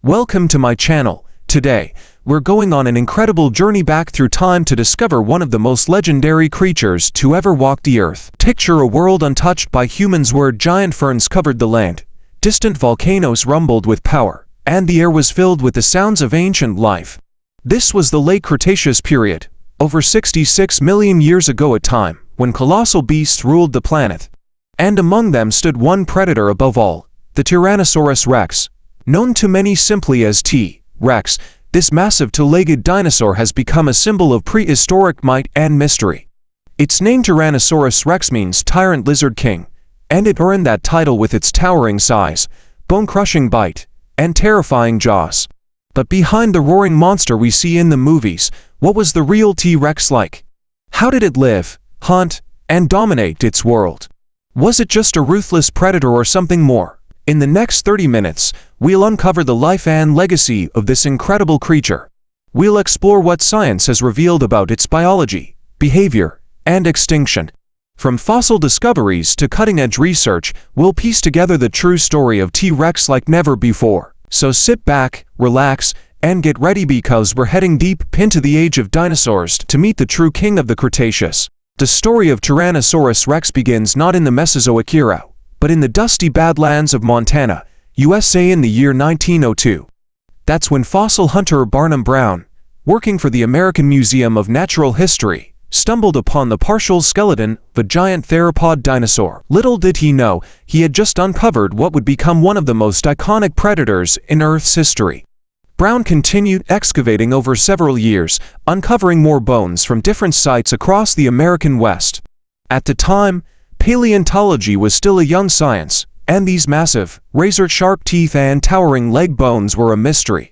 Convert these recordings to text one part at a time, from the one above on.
Welcome to my channel. Today, we're going on an incredible journey back through time to discover one of the most legendary creatures to ever walk the earth. Picture a world untouched by humans where giant ferns covered the land, distant volcanoes rumbled with power, and the air was filled with the sounds of ancient life. This was the late Cretaceous period, over 66 million years ago at time, when colossal beasts ruled the planet. And among them stood one predator above all, the Tyrannosaurus rex. Known to many simply as T-Rex, this massive two-legged dinosaur has become a symbol of prehistoric might and mystery. Its name Tyrannosaurus rex means tyrant lizard king, and it earned that title with its towering size, bone-crushing bite, and terrifying jaws. But behind the roaring monster we see in the movies, what was the real T-Rex like? How did it live, hunt, and dominate its world? Was it just a ruthless predator or something more? In the next 30 minutes, we'll uncover the life and legacy of this incredible creature. We'll explore what science has revealed about its biology, behavior, and extinction. From fossil discoveries to cutting-edge research, we'll piece together the true story of T-Rex like never before. So sit back, relax, and get ready because we're heading deep into the age of dinosaurs to meet the true king of the Cretaceous. The story of Tyrannosaurus rex begins not in the Mesozoic era, but in the dusty Badlands of Montana, USA in the year 1902. That's when fossil hunter Barnum Brown, working for the American Museum of Natural History, stumbled upon the partial skeleton of a giant theropod dinosaur. Little did he know, he had just uncovered what would become one of the most iconic predators in Earth's history. Brown continued excavating over several years, uncovering more bones from different sites across the American West. At the time, paleontology was still a young science, and these massive, razor-sharp teeth and towering leg bones were a mystery.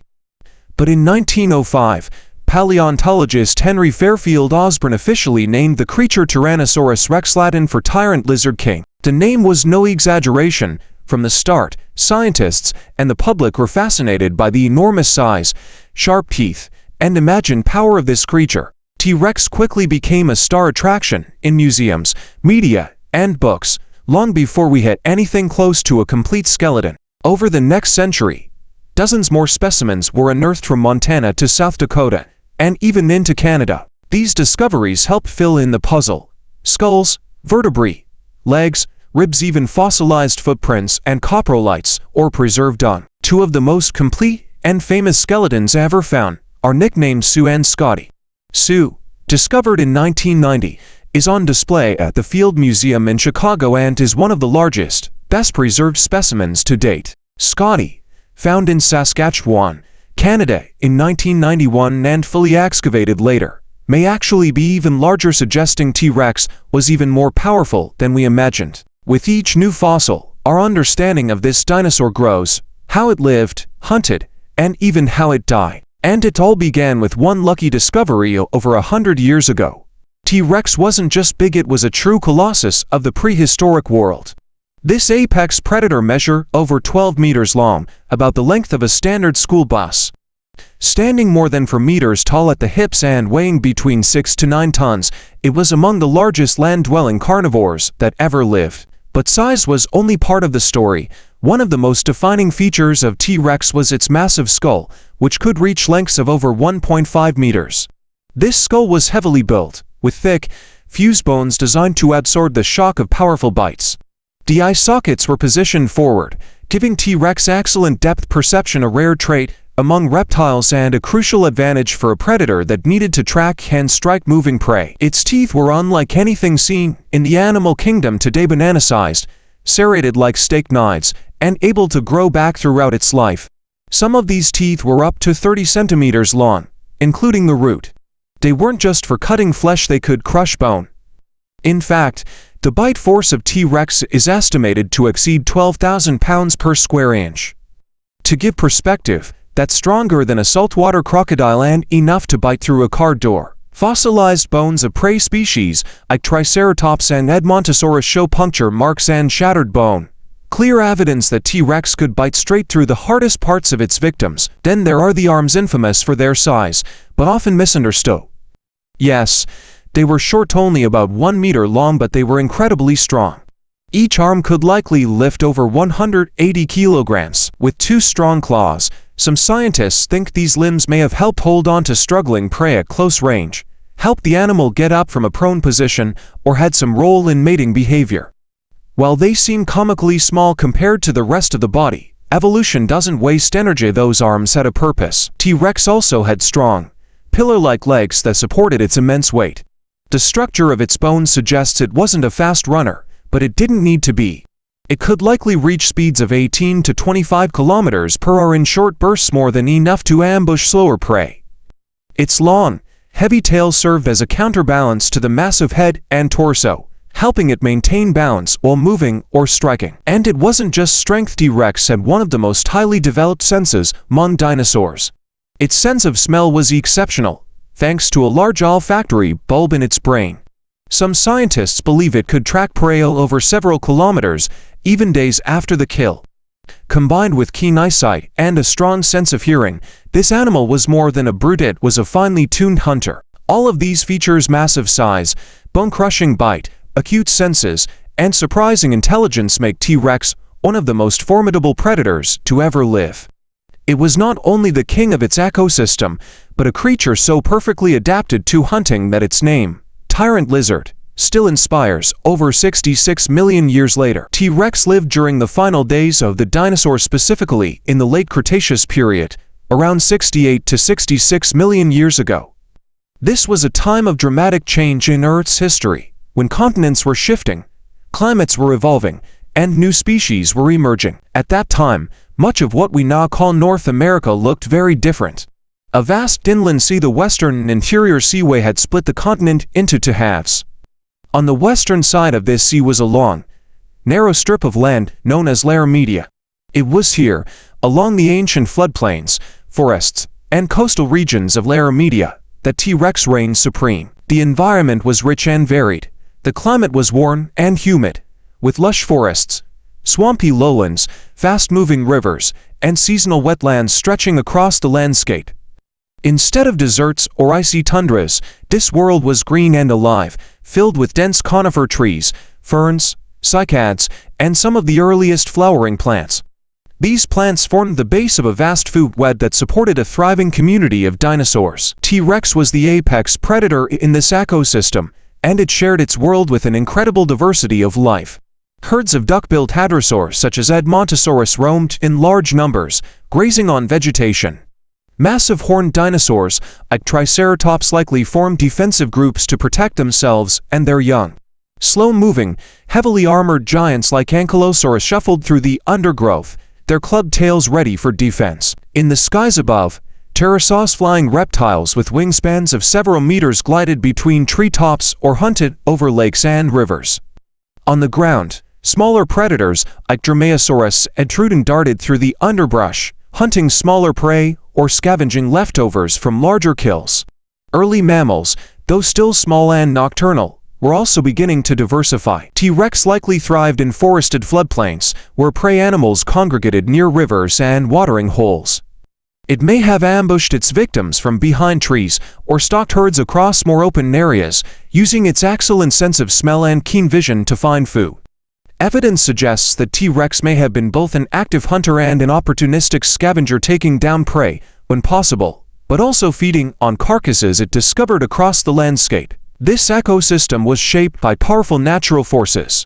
But in 1905, paleontologist Henry Fairfield Osborn officially named the creature Tyrannosaurus rex, Latin for tyrant lizard king. The name was no exaggeration. From the start, scientists and the public were fascinated by the enormous size, sharp teeth, and imagined power of this creature. T-Rex quickly became a star attraction in museums, media, and books, long before we had anything close to a complete skeleton. Over the next century, dozens more specimens were unearthed from Montana to South Dakota, and even into Canada. These discoveries helped fill in the puzzle. Skulls, vertebrae, legs, ribs, even fossilized footprints and coprolites, or preserved dung. Two of the most complete and famous skeletons ever found are nicknamed Sue and Scotty. Sue, discovered in 1990, is on display at the Field Museum in Chicago and is one of the largest, best-preserved specimens to date. Scotty, found in Saskatchewan, Canada in 1991 and fully excavated later, may actually be even larger, suggesting T-Rex was even more powerful than we imagined. With each new fossil, our understanding of this dinosaur grows, how it lived, hunted, and even how it died. And it all began with one lucky discovery over 100 years ago. T-Rex wasn't just big, it was a true colossus of the prehistoric world. This apex predator measured over 12 meters long, about the length of a standard school bus. Standing more than 4 meters tall at the hips and weighing between 6 to 9 tons, it was among the largest land-dwelling carnivores that ever lived. But size was only part of the story. One of the most defining features of T-Rex was its massive skull, which could reach lengths of over 1.5 meters. This skull was heavily built, with thick, fused bones designed to absorb the shock of powerful bites. The eye sockets were positioned forward, giving T-Rex excellent depth perception, a rare trait among reptiles and a crucial advantage for a predator that needed to track and strike moving prey. Its teeth were unlike anything seen in the animal kingdom today, banana-sized, serrated like steak knives, and able to grow back throughout its life. Some of these teeth were up to 30 centimeters long, including the root. They weren't just for cutting flesh, they could crush bone. In fact, the bite force of T-Rex is estimated to exceed 12,000 pounds per square inch. To give perspective, that's stronger than a saltwater crocodile and enough to bite through a car door. Fossilized bones of prey species like Triceratops and Edmontosaurus show puncture marks and shattered bone, clear evidence that T-Rex could bite straight through the hardest parts of its victims. Then there are the arms, infamous for their size, but often misunderstood. Yes, they were short, only about 1 meter long, but they were incredibly strong. Each arm could likely lift over 180 kilograms, with 2 strong claws, Some scientists think these limbs may have helped hold on to struggling prey at close range, helped the animal get up from a prone position, or had some role in mating behavior. While they seem comically small compared to the rest of the body, evolution doesn't waste energy. Those arms had a purpose. T-Rex also had strong, pillar-like legs that supported its immense weight. The structure of its bones suggests it wasn't a fast runner, but it didn't need to be. It could likely reach speeds of 18 to 25 kilometers per hour in short bursts, more than enough to ambush slower prey. Its long, heavy tail served as a counterbalance to the massive head and torso, helping it maintain balance while moving or striking. And it wasn't just strength. T-Rex had one of the most highly developed senses among dinosaurs. Its sense of smell was exceptional, thanks to a large olfactory bulb in its brain. Some scientists believe it could track prey over several kilometers, even days after the kill. Combined with keen eyesight and a strong sense of hearing, this animal was more than a brute. It was a finely tuned hunter. All of these features, massive size, bone-crushing bite, acute senses, and surprising intelligence, make T-Rex one of the most formidable predators to ever live. It was not only the king of its ecosystem, but a creature so perfectly adapted to hunting that its name, Tyrant Lizard, still inspires. Over 66 million years later, T-Rex lived during the final days of the dinosaur, specifically in the late Cretaceous period, around 68 to 66 million years ago. This was a time of dramatic change in Earth's history, when continents were shifting, climates were evolving, and new species were emerging. At that time, much of what we now call North America looked very different. A vast inland sea, the western and interior seaway, had split the continent into two halves. On the western side of this sea was a long, narrow strip of land known as Terra Media. It was here, along the ancient floodplains, forests, and coastal regions of Terra Media, that T-Rex reigned supreme. The environment was rich and varied. The climate was warm and humid, with lush forests, swampy lowlands, fast-moving rivers, and seasonal wetlands stretching across the landscape. Instead of deserts or icy tundras, this world was green and alive, filled with dense conifer trees, ferns, cycads, and some of the earliest flowering plants. These plants formed the base of a vast food web that supported a thriving community of dinosaurs. T-Rex was the apex predator in this ecosystem, and it shared its world with an incredible diversity of life. Herds of duck-billed hadrosaurs such as Edmontosaurus roamed in large numbers, grazing on vegetation. Massive horned dinosaurs, like Triceratops, likely formed defensive groups to protect themselves and their young. Slow-moving, heavily armored giants like Ankylosaurus shuffled through the undergrowth, their clubbed tails ready for defense. In the skies above, pterosaur-flying reptiles with wingspans of several meters glided between treetops or hunted over lakes and rivers. On the ground, smaller predators like Dromaeosaurus and Trudon darted through the underbrush, hunting smaller prey or scavenging leftovers from larger kills. Early mammals, though still small and nocturnal, were also beginning to diversify. T-Rex likely thrived in forested floodplains, where prey animals congregated near rivers and watering holes. It may have ambushed its victims from behind trees or stalked herds across more open areas, using its excellent sense of smell and keen vision to find food. Evidence suggests that T-Rex may have been both an active hunter and an opportunistic scavenger, taking down prey when possible, but also feeding on carcasses it discovered across the landscape. This ecosystem was shaped by powerful natural forces.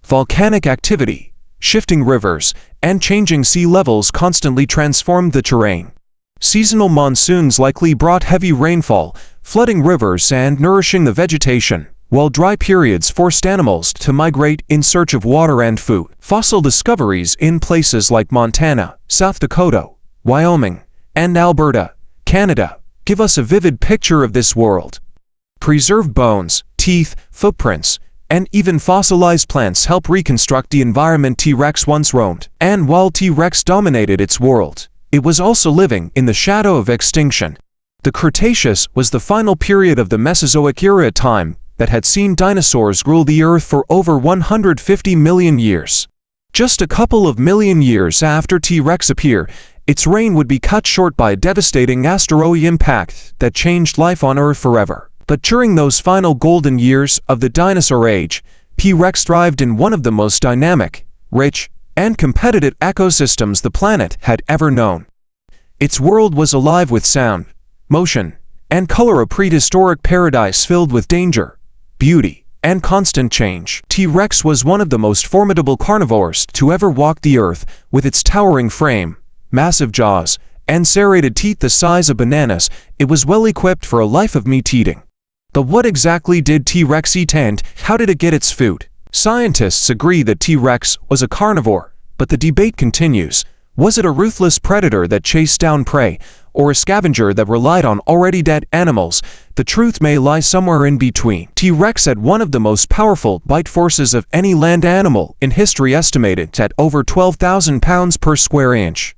Volcanic activity, shifting rivers, and changing sea levels constantly transformed the terrain. Seasonal monsoons likely brought heavy rainfall, flooding rivers and nourishing the vegetation, while dry periods forced animals to migrate in search of water and food. Fossil discoveries in places like Montana, South Dakota, Wyoming, and Alberta, Canada, give us a vivid picture of this world. Preserved bones, teeth, footprints, and even fossilized plants help reconstruct the environment T-Rex once roamed. And while T-Rex dominated its world, it was also living in the shadow of extinction. The Cretaceous was the final period of the Mesozoic era, a time that had seen dinosaurs rule the Earth for over 150 million years. Just a couple of million years after T-Rex appeared, its reign would be cut short by a devastating asteroid impact that changed life on Earth forever. But during those final golden years of the dinosaur age, T-Rex thrived in one of the most dynamic, rich, and competitive ecosystems the planet had ever known. Its world was alive with sound, motion, and color, a prehistoric paradise filled with danger, beauty, and constant change. T-Rex was one of the most formidable carnivores to ever walk the earth, with its towering frame, massive jaws, and serrated teeth the size of bananas. It was well equipped for a life of meat eating. But what exactly did T-Rex eat, and how did it get its food? Scientists agree that T-Rex was a carnivore, but the debate continues. Was it a ruthless predator that chased down prey, or a scavenger that relied on already dead animals? The truth may lie somewhere in between. T-Rex had one of the most powerful bite forces of any land animal in history, estimated at over 12,000 pounds per square inch.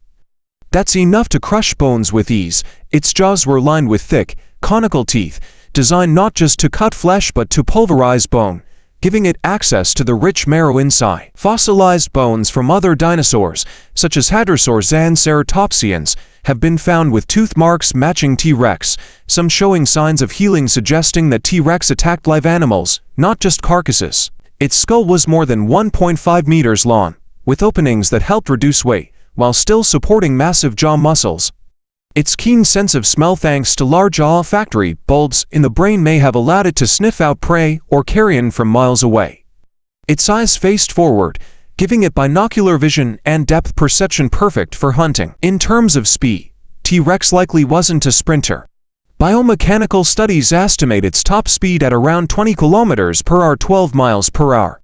That's enough to crush bones with ease. Its jaws were lined with thick, conical teeth, designed not just to cut flesh but to pulverize bone, giving it access to the rich marrow inside. Fossilized bones from other dinosaurs, such as hadrosaurs and ceratopsians, have been found with tooth marks matching T-Rex, some showing signs of healing, suggesting that T-Rex attacked live animals, not just carcasses. Its skull was more than 1.5 meters long, with openings that helped reduce weight, while still supporting massive jaw muscles. Its keen sense of smell, thanks to large olfactory bulbs in the brain, may have allowed it to sniff out prey or carrion from miles away. Its eyes faced forward, giving it binocular vision and depth perception perfect for hunting. In terms of speed, T-Rex likely wasn't a sprinter. Biomechanical studies estimate its top speed at around 20 kilometers per hour, 12 miles per hour.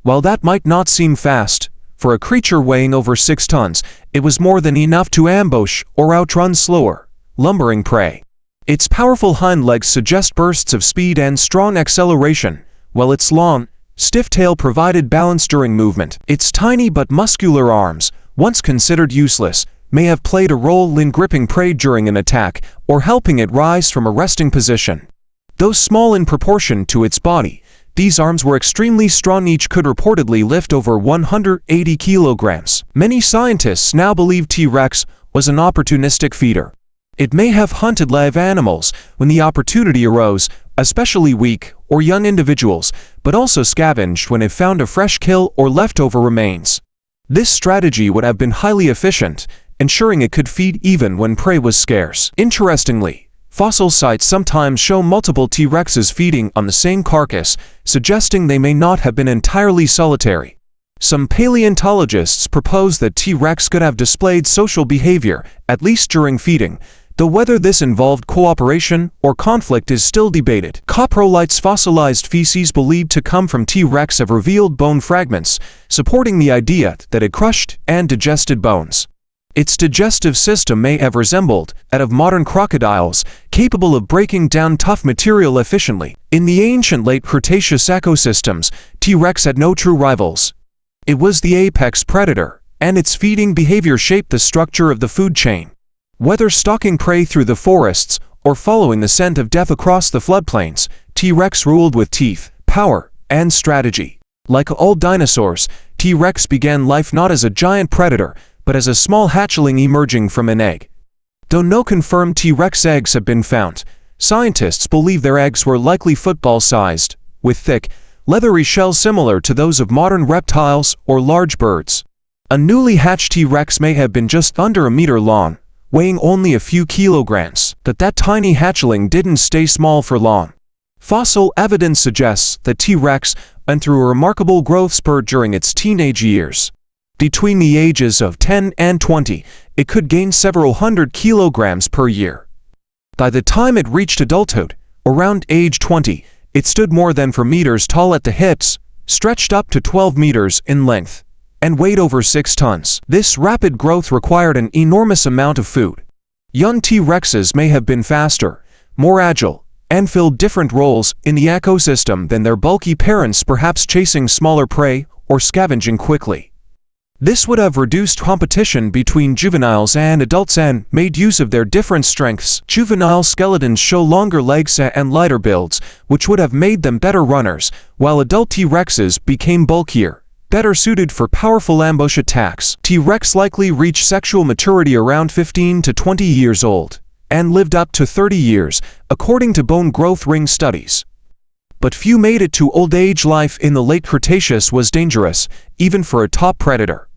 While that might not seem fast, for a creature weighing over 6 tons, it was more than enough to ambush or outrun slower, lumbering prey. Its powerful hind legs suggest bursts of speed and strong acceleration, while its long, stiff tail provided balance during movement. Its tiny but muscular arms, once considered useless, may have played a role in gripping prey during an attack or helping it rise from a resting position. Though small in proportion to its body, these arms were extremely strong. Each could reportedly lift over 180 kilograms. Many scientists now believe T-Rex was an opportunistic feeder. It may have hunted live animals when the opportunity arose, especially weak or young individuals, but also scavenged when it found a fresh kill or leftover remains. This strategy would have been highly efficient, ensuring it could feed even when prey was scarce. Interestingly, fossil sites sometimes show multiple T-Rexes feeding on the same carcass, suggesting they may not have been entirely solitary. Some paleontologists propose that T-Rex could have displayed social behavior, at least during feeding, though whether this involved cooperation or conflict is still debated. Coprolites, fossilized feces believed to come from T-Rex, have revealed bone fragments, supporting the idea that it crushed and digested bones. Its digestive system may have resembled that of modern crocodiles, capable of breaking down tough material efficiently. In the ancient late Cretaceous ecosystems, T-Rex had no true rivals. It was the apex predator, and its feeding behavior shaped the structure of the food chain. Whether stalking prey through the forests or following the scent of death across the floodplains, T-Rex ruled with teeth, power, and strategy. Like all dinosaurs, T-Rex began life not as a giant predator, but as a small hatchling emerging from an egg. Though no confirmed T-Rex eggs have been found, scientists believe their eggs were likely football-sized, with thick, leathery shells similar to those of modern reptiles or large birds. A newly hatched T-Rex may have been just under a meter long, weighing only a few kilograms. But that tiny hatchling didn't stay small for long. Fossil evidence suggests that T-Rex went through a remarkable growth spurt during its teenage years. Between the ages of 10 and 20, it could gain several hundred kilograms per year. By the time it reached adulthood, around age 20, it stood more than 4 meters tall at the hips, stretched up to 12 meters in length, and weighed over 6 tons. This rapid growth required an enormous amount of food. Young T-Rexes may have been faster, more agile, and filled different roles in the ecosystem than their bulky parents, perhaps chasing smaller prey or scavenging quickly. This would have reduced competition between juveniles and adults and made use of their different strengths. Juvenile skeletons show longer legs and lighter builds, which would have made them better runners, while adult T-Rexes became bulkier, better suited for powerful ambush attacks. T-Rex likely reached sexual maturity around 15 to 20 years old, and lived up to 30 years, according to bone growth ring studies. But few made it to old age. Life in the late Cretaceous was dangerous, even for a top predator.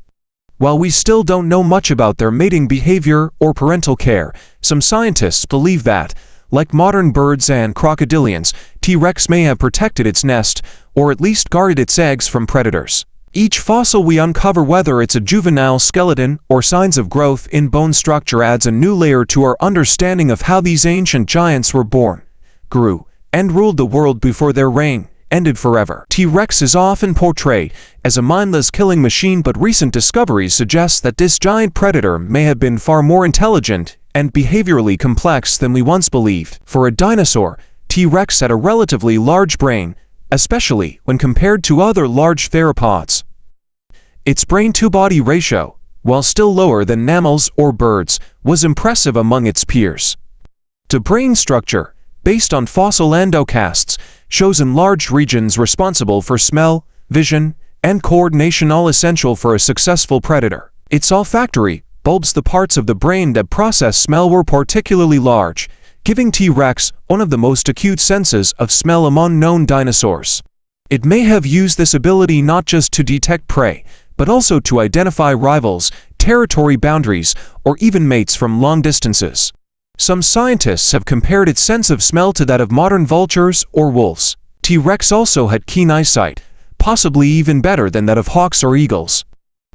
While we still don't know much about their mating behavior or parental care, some scientists believe that, like modern birds and crocodilians, T-Rex may have protected its nest, or at least guarded its eggs from predators. Each fossil we uncover, whether it's a juvenile skeleton or signs of growth in bone structure, adds a new layer to our understanding of how these ancient giants were born, grew, and ruled the world before their reign ended forever. T-Rex is often portrayed as a mindless killing machine, but recent discoveries suggest that this giant predator may have been far more intelligent and behaviorally complex than we once believed. For a dinosaur, T-Rex had a relatively large brain, especially when compared to other large theropods. Its brain-to-body ratio, while still lower than mammals or birds, was impressive among its peers. The brain structure, based on fossil endocasts, shows enlarged regions responsible for smell, vision, and coordination, all essential for a successful predator. Its olfactory bulbs, the parts of the brain that process smell, were particularly large, giving T-Rex one of the most acute senses of smell among known dinosaurs. It may have used this ability not just to detect prey, but also to identify rivals, territory boundaries, or even mates from long distances. Some scientists have compared its sense of smell to that of modern vultures or wolves. T-Rex also had keen eyesight, possibly even better than that of hawks or eagles.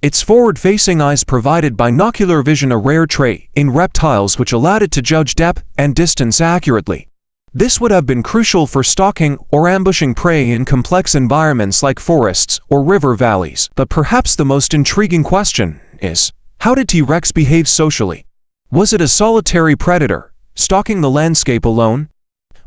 Its forward-facing eyes provided binocular vision, a rare trait in reptiles which allowed it to judge depth and distance accurately. This would have been crucial for stalking or ambushing prey in complex environments like forests or river valleys. But perhaps the most intriguing question is, how did T-Rex behave socially? Was it a solitary predator, stalking the landscape alone?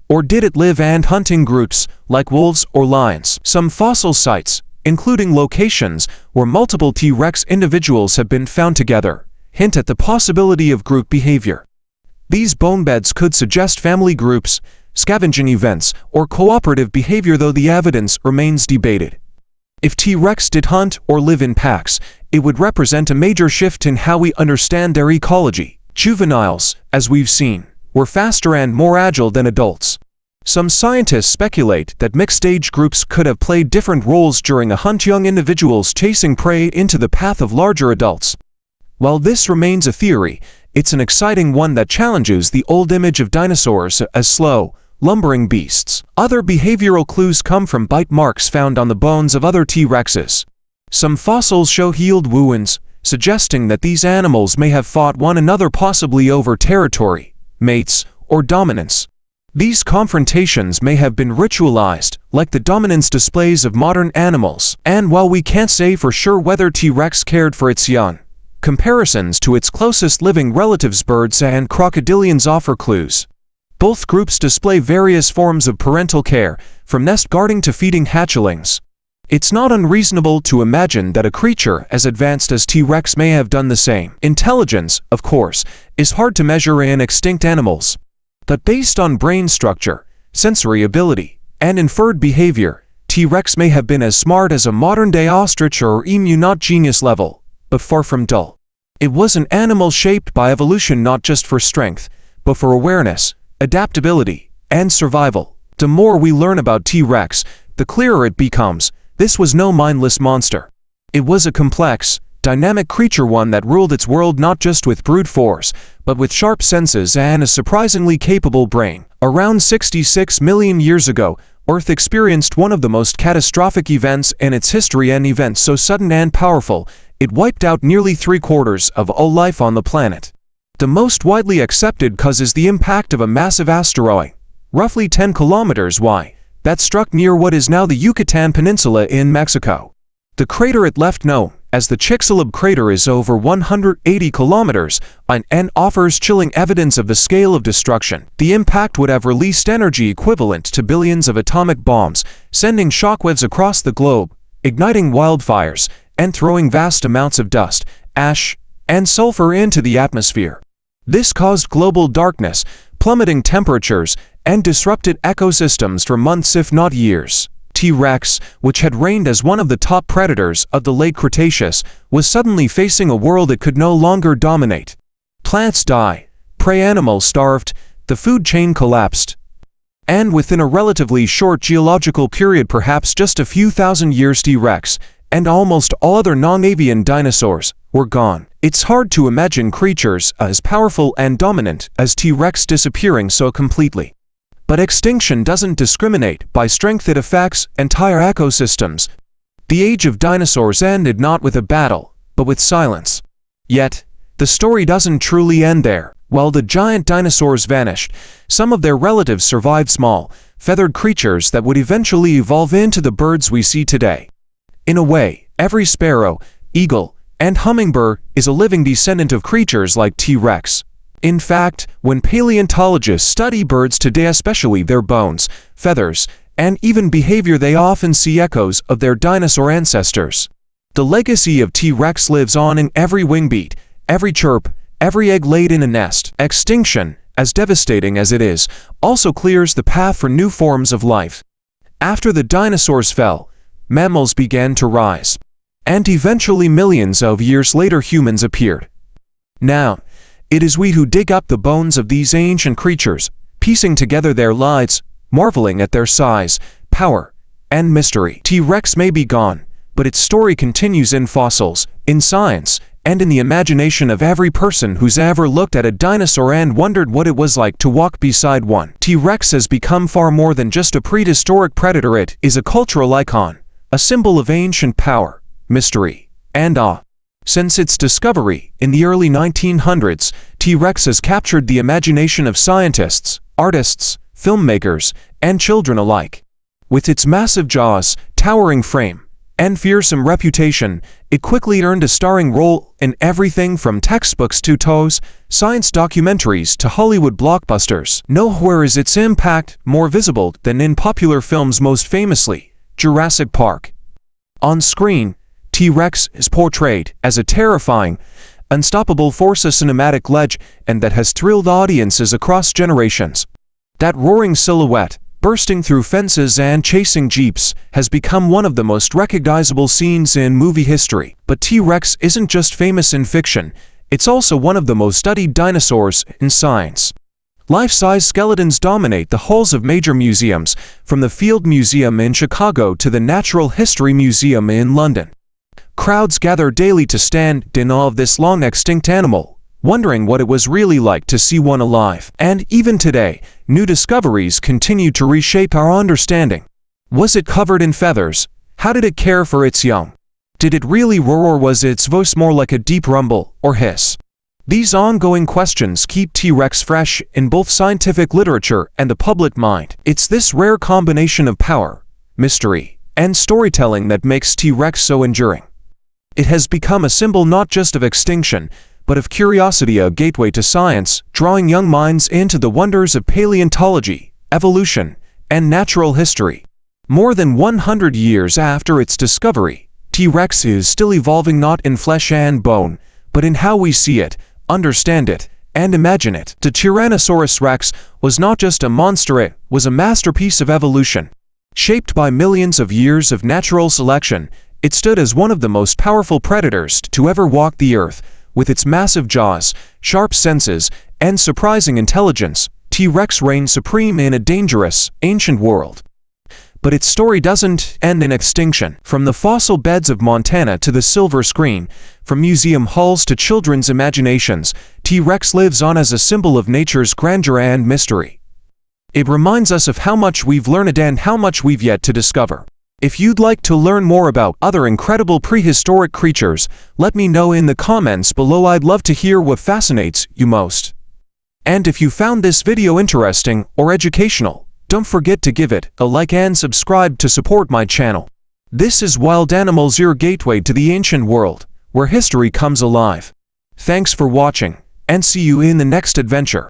Or did it live and hunt in groups, like wolves or lions? Some fossil sites, including locations where multiple T-Rex individuals have been found together, hint at the possibility of group behavior. These bone beds could suggest family groups, scavenging events, or cooperative behavior, though the evidence remains debated. If T-Rex did hunt or live in packs, it would represent a major shift in how we understand their ecology. Juveniles, as we've seen, were faster and more agile than adults. Some scientists speculate that mixed age groups could have played different roles during a hunt, young individuals chasing prey into the path of larger adults. While this remains a theory, it's an exciting one that challenges the old image of dinosaurs as slow, lumbering beasts. Other behavioral clues come from bite marks found on the bones of other T-Rexes. Some fossils show healed wounds, suggesting that these animals may have fought one another, possibly over territory, mates, or dominance. These confrontations may have been ritualized, like the dominance displays of modern animals. And while we can't say for sure whether T-Rex cared for its young, comparisons to its closest living relatives, birds and crocodilians, offer clues. Both groups display various forms of parental care, from nest guarding to feeding hatchlings. It's not unreasonable to imagine that a creature as advanced as T-Rex may have done the same. Intelligence, of course, is hard to measure in extinct animals. But based on brain structure, sensory ability, and inferred behavior, T-Rex may have been as smart as a modern-day ostrich or emu, not genius level, but far from dull. It was an animal shaped by evolution not just for strength, but for awareness, adaptability, and survival. The more we learn about T-Rex, the clearer it becomes. This was no mindless monster. It was a complex, dynamic creature, one that ruled its world not just with brute force, but with sharp senses and a surprisingly capable brain. Around 66 million years ago, Earth experienced one of the most catastrophic events in its history, an event so sudden and powerful, it wiped out nearly 3/4 of all life on the planet. The most widely accepted cause is the impact of a massive asteroid, roughly 10 kilometers wide, that struck near what is now the Yucatan Peninsula in Mexico. The crater it left, known as the Chicxulub crater, is over 180 kilometers and offers chilling evidence of the scale of destruction. The impact would have released energy equivalent to billions of atomic bombs, sending shockwaves across the globe, igniting wildfires, and throwing vast amounts of dust, ash, and sulfur into the atmosphere. This caused global darkness, plummeting temperatures, and disrupted ecosystems for months if not years. T-Rex, which had reigned as one of the top predators of the late Cretaceous, was suddenly facing a world it could no longer dominate. Plants died, prey animals starved, the food chain collapsed. And within a relatively short geological period, perhaps just a few thousand years, T-Rex, and almost all other non-avian dinosaurs, were gone. It's hard to imagine creatures as powerful and dominant as T-Rex disappearing so completely. But extinction doesn't discriminate by strength, it affects entire ecosystems. The age of dinosaurs ended not with a battle, but with silence. Yet, the story doesn't truly end there. While the giant dinosaurs vanished, some of their relatives survived, small, feathered creatures that would eventually evolve into the birds we see today. In a way, every sparrow, eagle, and hummingbird is a living descendant of creatures like T-Rex. In fact, when paleontologists study birds today, especially their bones, feathers, and even behavior, they often see echoes of their dinosaur ancestors. The legacy of T-Rex lives on in every wingbeat, every chirp, every egg laid in a nest. Extinction, as devastating as it is, also clears the path for new forms of life. After the dinosaurs fell, mammals began to rise. And eventually, millions of years later, humans appeared. Now, it is we who dig up the bones of these ancient creatures, piecing together their lives, marveling at their size, power, and mystery. T-Rex may be gone, but its story continues in fossils, in science, and in the imagination of every person who's ever looked at a dinosaur and wondered what it was like to walk beside one. T-Rex has become far more than just a prehistoric predator. It is a cultural icon, a symbol of ancient power, mystery, and awe. Since its discovery in the early 1900s, T-Rex has captured the imagination of scientists, artists, filmmakers, and children alike. With its massive jaws, towering frame, and fearsome reputation, it quickly earned a starring role in everything from textbooks to science documentaries to Hollywood blockbusters. Nowhere is its impact more visible than in popular films, most famously Jurassic Park. On screen, T-Rex is portrayed as a terrifying, unstoppable force, a cinematic legend that has thrilled audiences across generations. That roaring silhouette, bursting through fences and chasing jeeps, has become one of the most recognizable scenes in movie history. But T-Rex isn't just famous in fiction, it's also one of the most studied dinosaurs in science. Life-size skeletons dominate the halls of major museums, from the Field Museum in Chicago to the Natural History Museum in London. Crowds gather daily to stand in awe of this long-extinct animal, wondering what it was really like to see one alive. And even today, new discoveries continue to reshape our understanding. Was it covered in feathers? How did it care for its young? Did it really roar, or was its voice more like a deep rumble or hiss? These ongoing questions keep T-Rex fresh in both scientific literature and the public mind. It's this rare combination of power, mystery, and storytelling that makes T-Rex so enduring. It has become a symbol not just of extinction, but of curiosity, a gateway to science, drawing young minds into the wonders of paleontology, evolution, and natural history. More than 100 years after its discovery, T-Rex is still evolving, not in flesh and bone, but in how we see it, understand it, and imagine it. The Tyrannosaurus Rex was not just a monster, it was a masterpiece of evolution. Shaped by millions of years of natural selection, it stood as one of the most powerful predators to ever walk the earth. With its massive jaws, sharp senses, and surprising intelligence, T-Rex reigned supreme in a dangerous, ancient world. But its story doesn't end in extinction. From the fossil beds of Montana to the silver screen, from museum halls to children's imaginations, T-Rex lives on as a symbol of nature's grandeur and mystery. It reminds us of how much we've learned and how much we've yet to discover. If you'd like to learn more about other incredible prehistoric creatures, let me know in the comments below. I'd love to hear what fascinates you most. And if you found this video interesting or educational, don't forget to give it a like and subscribe to support my channel. This is Wild Animals, your gateway to the ancient world, where history comes alive. Thanks for watching, and see you in the next adventure.